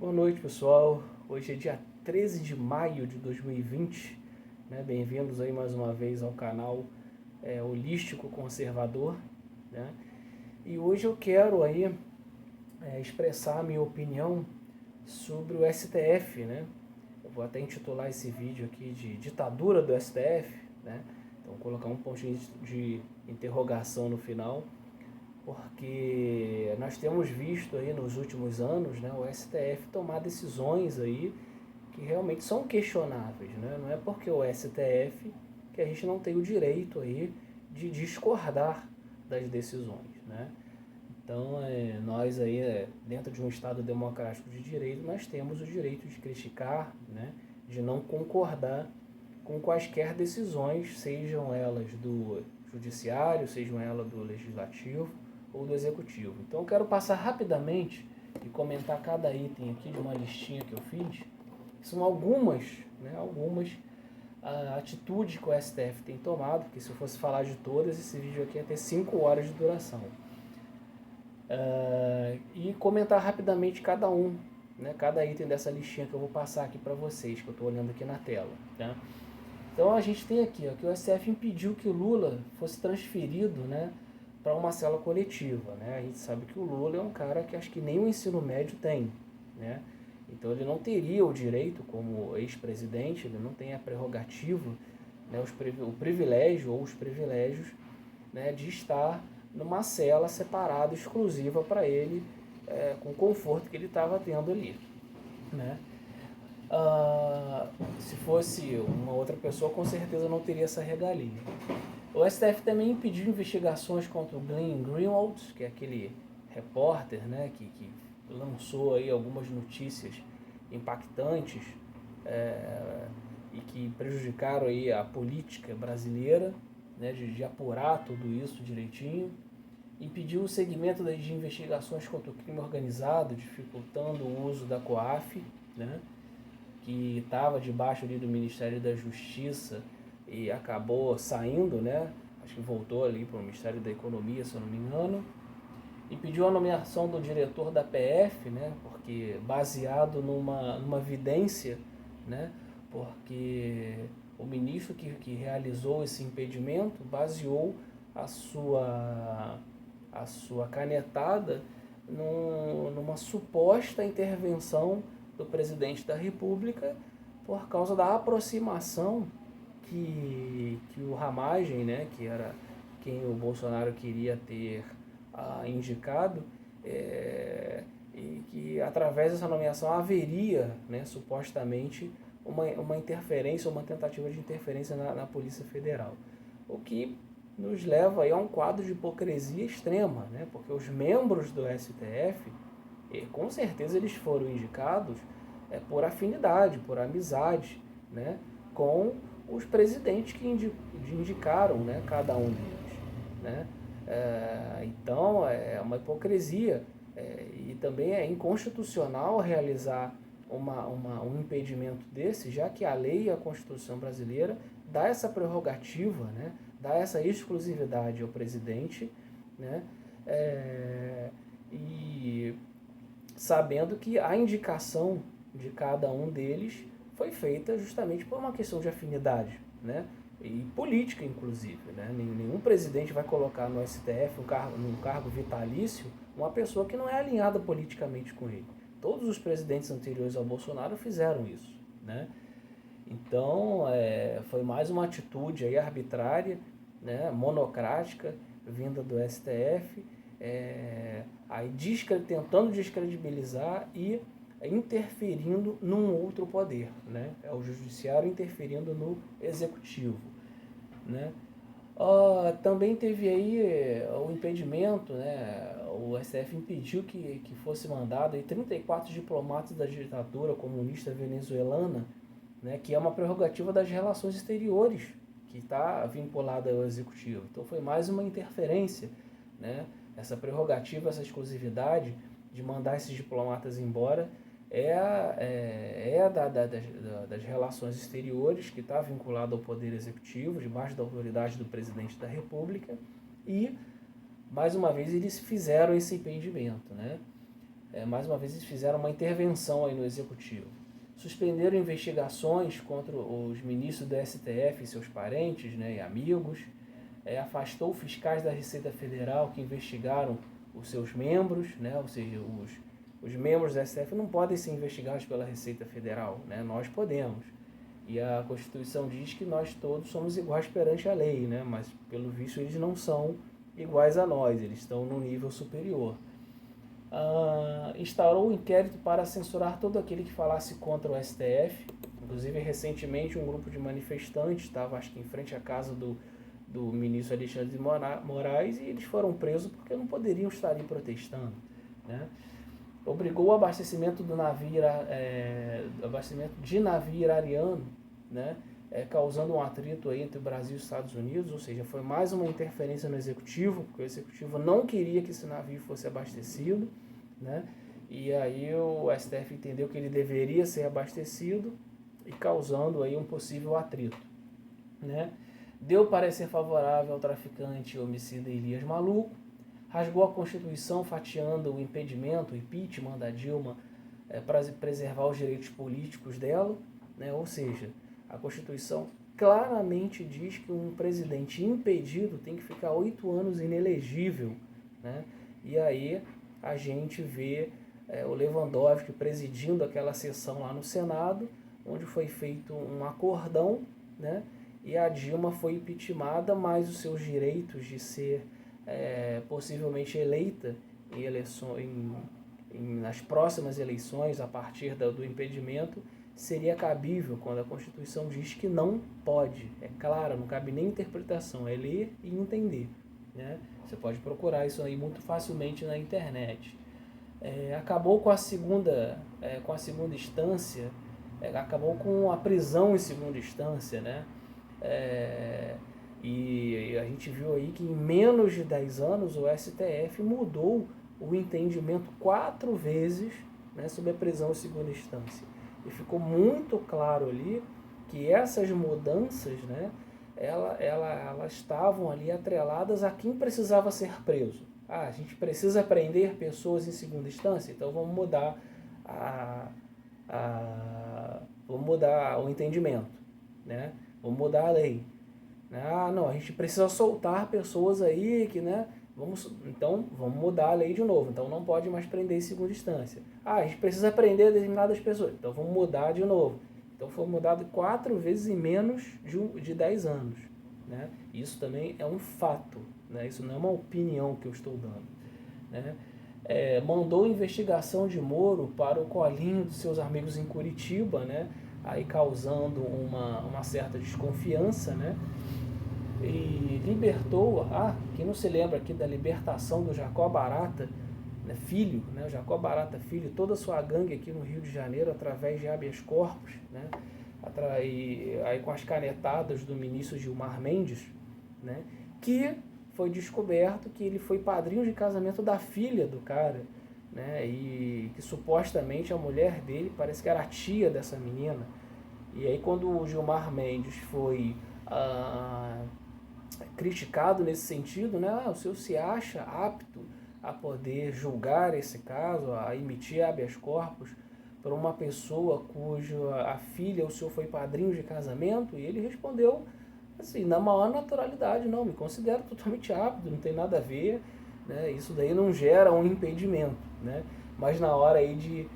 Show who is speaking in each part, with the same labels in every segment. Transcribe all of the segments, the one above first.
Speaker 1: Boa noite, pessoal. Hoje é dia 13 de maio de 2020, né? Bem-vindos aí mais uma vez ao canal Holístico Conservador, né? E hoje eu quero aí expressar a minha opinião sobre o STF, né? Eu vou até intitular esse vídeo aqui de Ditadura do STF, né? Então vou colocar um pontinho de interrogação no final, porque nós temos visto aí nos últimos anos, né, o STF tomar decisões aí que realmente são questionáveis, né? Não é porque o STF que a gente não tem o direito aí de discordar das decisões, né? Então, nós aí, dentro de um Estado democrático de direito, nós temos o direito de criticar, né, de não concordar com quaisquer decisões, sejam elas do judiciário, sejam elas do legislativo ou do executivo. Então eu quero passar rapidamente e comentar cada item aqui de uma listinha que eu fiz. São algumas, né, atitudes que o STF tem tomado, porque se eu fosse falar de todas, esse vídeo aqui ia ter 5 horas de duração. E comentar rapidamente cada um, né, cada item dessa listinha que eu vou passar aqui para vocês, que eu estou olhando aqui na tela. Tá? Então a gente tem aqui que o STF impediu que o Lula fosse transferido, né, para uma cela coletiva. Né? A gente sabe que o Lula é um cara que acho que nem o ensino médio tem. Né? Então ele não teria o direito, como ex-presidente, ele não tem a prerrogativa, né, o privilégio ou os privilégios, né, de estar numa cela separada, exclusiva para ele, com o conforto que ele estava tendo ali. Né? Se fosse uma outra pessoa, com certeza não teria essa regalia. O STF também impediu investigações contra o Glenn Greenwald, que é aquele repórter, né, que lançou aí algumas notícias impactantes e que prejudicaram aí a política brasileira, né, de apurar tudo isso direitinho. Impediu o segmento de investigações contra o crime organizado, dificultando o uso da COAF, né, que estava debaixo ali do Ministério da Justiça e acabou saindo, né? Acho que voltou ali para o Ministério da Economia, se eu não me engano. E pediu a nomeação do diretor da PF, né? Porque baseado numa evidência, né? Porque o ministro que realizou esse impedimento baseou a sua canetada numa suposta intervenção do presidente da República por causa da aproximação que o Ramagem, né, que era quem o Bolsonaro queria ter indicado, e que através dessa nomeação haveria, né, supostamente, uma interferência, uma tentativa de interferência na Polícia Federal. O que nos leva aí a um quadro de hipocrisia extrema, né, porque os membros do STF, com certeza eles foram indicados por afinidade, por amizade, né, com os presidentes que indicaram, né, cada um deles. Né? Então é uma hipocrisia e também é inconstitucional realizar um impedimento desse, já que a lei e a Constituição brasileira dá essa prerrogativa, né, dá essa exclusividade ao presidente, né, e sabendo que a indicação de cada um deles foi feita justamente por uma questão de afinidade, né? E política, inclusive. Né? Nenhum presidente vai colocar no STF, num cargo vitalício, uma pessoa que não é alinhada politicamente com ele. Todos os presidentes anteriores ao Bolsonaro fizeram isso. Né? Então, foi mais uma atitude aí arbitrária, né, monocrática, vinda do STF, aí tentando descredibilizar e interferindo num outro poder, né? É o judiciário interferindo no executivo, né? Também teve aí o impedimento, né? O STF impediu que fosse mandado aí 34 diplomatas da ditadura comunista venezuelana, né? Que é uma prerrogativa das relações exteriores, que está vinculada ao executivo. Então foi mais uma interferência, né? Essa prerrogativa, essa exclusividade de mandar esses diplomatas embora das relações exteriores, que está vinculado ao poder executivo, debaixo da autoridade do presidente da República, e, mais uma vez, eles fizeram esse impedimento. Né? mais uma vez eles fizeram uma intervenção aí no Executivo. Suspenderam investigações contra os ministros do STF e seus parentes, né, e amigos, afastou fiscais da Receita Federal que investigaram os seus membros, né, ou seja, os membros do STF não podem ser investigados pela Receita Federal, né, nós podemos. E a Constituição diz que nós todos somos iguais perante a lei, né, mas pelo visto eles não são iguais a nós, eles estão num nível superior. Instaurou um inquérito para censurar todo aquele que falasse contra o STF. Inclusive, recentemente, um grupo de manifestantes estava, acho que em frente à casa do ministro Alexandre de Moraes, e eles foram presos porque não poderiam estar ali protestando, né? Obrigou o abastecimento de navio iraniano, né? Causando um atrito aí entre o Brasil e os Estados Unidos, ou seja, foi mais uma interferência no Executivo, porque o Executivo não queria que esse navio fosse abastecido, né? E aí o STF entendeu que ele deveria ser abastecido e causando aí um possível atrito, né? Deu parecer favorável ao traficante homicida Elias Maluco, rasgou a Constituição fatiando o impedimento, o impeachment da Dilma para preservar os direitos políticos dela, né? Ou seja, a Constituição claramente diz que um presidente impedido tem que ficar 8 anos inelegível, né? E aí a gente vê o Lewandowski presidindo aquela sessão lá no Senado, onde foi feito um acordão, né? E a Dilma foi impeachmentada, mas os seus direitos de ser possivelmente eleita em nas próximas eleições, a partir do impedimento, seria cabível quando a Constituição diz que não pode. É claro, não cabe nem interpretação, é ler e entender, né? Você pode procurar isso aí muito facilmente na internet. Acabou com a segunda instância, acabou com a prisão em segunda instância, né? E a gente viu aí que em menos de 10 anos o STF mudou o entendimento 4 vezes, né, sobre a prisão em segunda instância. E ficou muito claro ali que essas mudanças, né, elas estavam ali atreladas a quem precisava ser preso. A gente precisa prender pessoas em segunda instância, então vamos mudar vamos mudar o entendimento, né? Vamos mudar a lei. Não, a gente precisa soltar pessoas aí que, né? Então vamos mudar a lei de novo. Então não pode mais prender em segunda instância. A gente precisa prender determinadas pessoas. Então vamos mudar de novo. Então foi mudado 4 vezes em menos de 10 anos, né? Isso também é um fato, né? Isso não é uma opinião que eu estou dando, né? Mandou investigação de Moro para o colinho dos seus amigos em Curitiba, né? Aí causando uma certa desconfiança, né? E libertou, quem não se lembra aqui da libertação do Jacó Barata, né, filho, né, o Jacó Barata filho, toda a sua gangue aqui no Rio de Janeiro, através de habeas corpus, né, aí com as canetadas do ministro Gilmar Mendes, né, que foi descoberto que ele foi padrinho de casamento da filha do cara, né, e que supostamente a mulher dele parece que era a tia dessa menina. E aí quando o Gilmar Mendes foi criticado nesse sentido, né, o senhor se acha apto a poder julgar esse caso, a emitir habeas corpus para uma pessoa cuja a filha, o senhor foi padrinho de casamento? E ele respondeu assim, na maior naturalidade: não, me considero totalmente apto, não tem nada a ver, né, isso daí não gera um impedimento, né? Mas na hora aí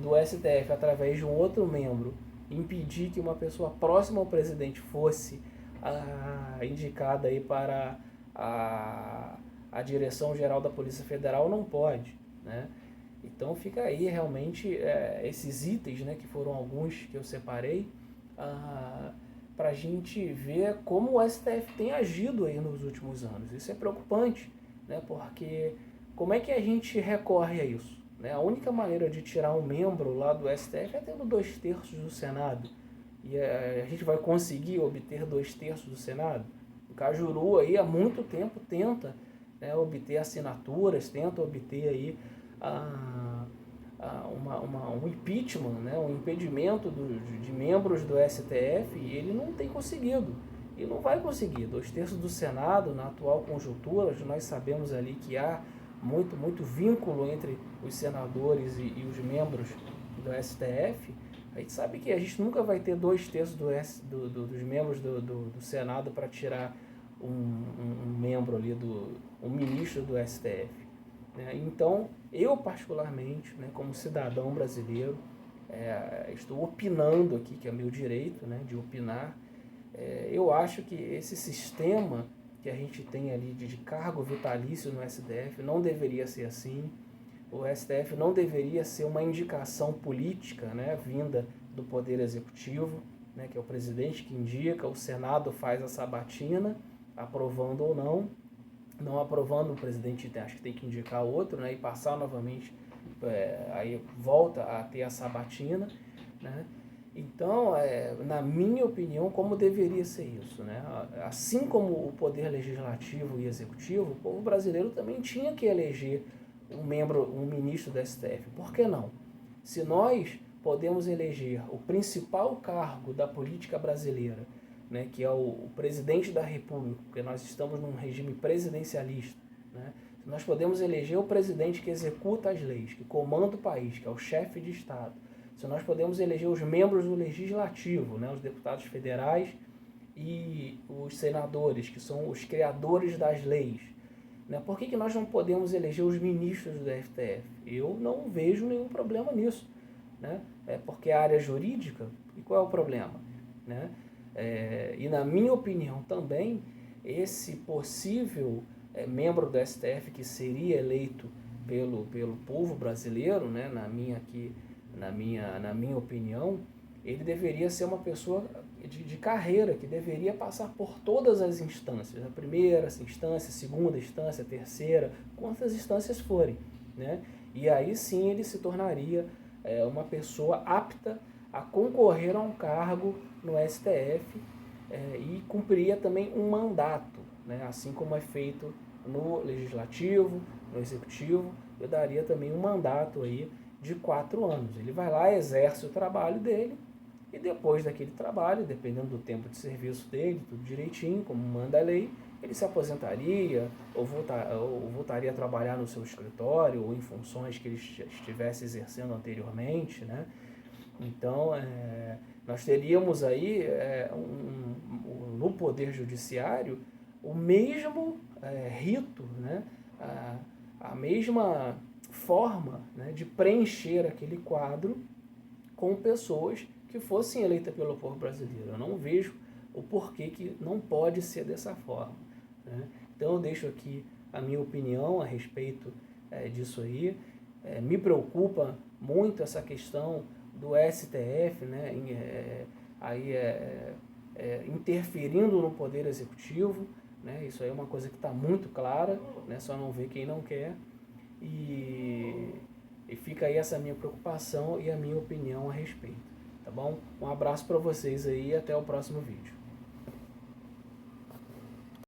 Speaker 1: do STF, através de um outro membro, impedir que uma pessoa próxima ao presidente fosse indicada aí para a direção-geral da Polícia Federal, não pode, né? Então fica aí realmente esses itens, né, que foram alguns que eu separei, para a gente ver como o STF tem agido aí nos últimos anos. Isso é preocupante, né, porque como é que a gente recorre a isso, né? A única maneira de tirar um membro lá do STF é tendo 2/3 do Senado. E a gente vai conseguir obter 2/3 do Senado? O Cajuru aí há muito tempo tenta, né, obter assinaturas, tenta obter aí um impeachment, né, um impedimento de membros do STF, e ele não tem conseguido. E não vai conseguir. 2/3 do Senado, na atual conjuntura, nós sabemos ali que há muito vínculo entre os senadores e os membros do STF, a gente sabe que a gente nunca vai ter 2/3 dos membros do Senado para tirar um membro ali, um ministro do STF. Né? Então, eu particularmente, né, como cidadão brasileiro, estou opinando aqui, que é meu direito, né, de opinar. Eu acho que esse sistema que a gente tem ali de cargo vitalício no STF não deveria ser assim. O STF não deveria ser uma indicação política, né, vinda do Poder Executivo, né, que é o presidente que indica, o Senado faz a sabatina, aprovando ou não. Não aprovando, o presidente acho que tem que indicar outro, né, e passar novamente, aí volta a ter a sabatina, né? Então, na minha opinião, como deveria ser isso, né? Assim como o poder legislativo e executivo, o povo brasileiro também tinha que eleger um ministro do STF. Por que não? Se nós podemos eleger o principal cargo da política brasileira, né, que é o presidente da República, porque nós estamos num regime presidencialista, né? Nós podemos eleger o presidente que executa as leis, que comanda o país, que é o chefe de Estado. Se nós podemos eleger os membros do legislativo, né, os deputados federais e os senadores, que são os criadores das leis, né? Por que nós não podemos eleger os ministros do STF? Eu não vejo nenhum problema nisso, né? Porque a área jurídica, e qual é o problema? Né? E na minha opinião também, esse possível membro do STF que seria eleito pelo povo brasileiro, né, na minha opinião, ele deveria ser uma pessoa de carreira, que deveria passar por todas as instâncias, a primeira instância, a segunda instância, a terceira, quantas instâncias forem, né? E aí sim ele se tornaria uma pessoa apta a concorrer a um cargo no STF e cumpriria também um mandato, né? Assim como é feito no Legislativo, no Executivo, eu daria também um mandato aí de 4 anos. Ele vai lá, exerce o trabalho dele e depois daquele trabalho, dependendo do tempo de serviço dele, tudo direitinho, como manda a lei, ele se aposentaria ou voltaria a trabalhar no seu escritório ou em funções que ele estivesse exercendo anteriormente, né? Então, nós teríamos aí no Poder Judiciário o mesmo rito, né? A mesma forma, né, de preencher aquele quadro com pessoas que fossem eleitas pelo povo brasileiro. Eu não vejo o porquê que não pode ser dessa forma, né? Então eu deixo aqui a minha opinião a respeito disso aí. Me preocupa muito essa questão do STF, né, interferindo no Poder Executivo, né? Isso aí é uma coisa que está muito clara, né? Só não vê quem não quer. E fica aí essa minha preocupação e a minha opinião a respeito, tá bom? Um abraço para vocês aí e até o próximo vídeo.